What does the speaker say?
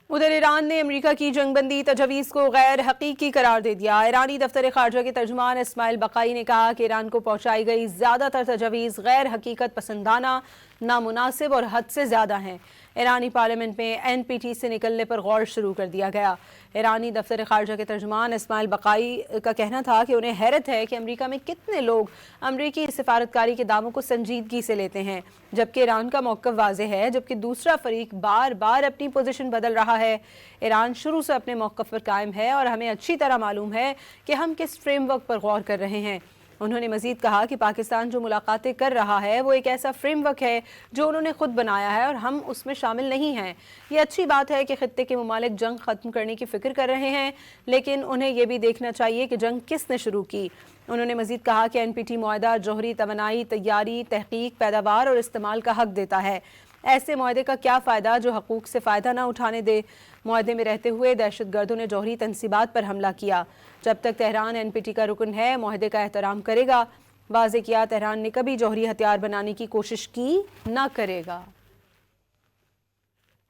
उधर ईरान ने अमेरिका की जंगबंदी तजवीज़ को गैर हकीकी करार दे दिया। ईरानी दफ्तर खारजा के तर्जुमान इस्माइल बकाई ने कहा कि ईरान को पहुंचाई गई ज़्यादातर तजवीज़ गैर हकीकत पसंदाना, नामुनासिब और हद से ज़्यादा हैं। ईरानी पार्लियामेंट में NPT से निकलने पर गौर शुरू कर दिया गया। ईरानी दफ्तर खारजा के तर्जुमान इस्माइल बकाई का कहना था कि उन्हें हैरत है कि अमेरिका में कितने लोग अमरीकी सिफारतकारी के दावों को संजीदगी से लेते हैं, जबकि ईरान का मौक़िफ़ वाज़ेह है, जबकि दूसरा फरीक बार बार अपनी पोजीशन बदल रहा है। ईरान शुरू से अपने मौक़िफ़ पर कायम है और हमें अच्छी तरह मालूम है कि हम किस फ्रेमवर्क पर गौर कर रहे हैं। उन्होंने मज़ीद कहा कि पाकिस्तान जो मुलाकातें कर रहा है वो एक ऐसा फ्रेमवर्क है जो उन्होंने खुद बनाया है और हम उसमें शामिल नहीं हैं। ये अच्छी बात है कि खित्ते के मुमालिक जंग ख़त्म करने की फ़िक्र कर रहे हैं, लेकिन उन्हें यह भी देखना चाहिए कि जंग किसने शुरू की। उन्होंने मज़ीद कहा कि NPT मुआहदा जौहरी तवानाई, तैयारी, तहकीक, पैदावार और इस्तेमाल का हक देता है। ऐसे मुआहदे का क्या फ़ायदा जो हकूक़ से फ़ायदा ना उठाने दे। मुआहदे में रहते हुए दहशतगर्दों ने जौहरी तनसीबात पर हमला किया। जब तक तेहरान NPT का रुकन है, मुआहदे का एहतराम करेगा। वाज़े किया, तेहरान ने कभी जौहरी हथियार बनाने की कोशिश की ना करेगा।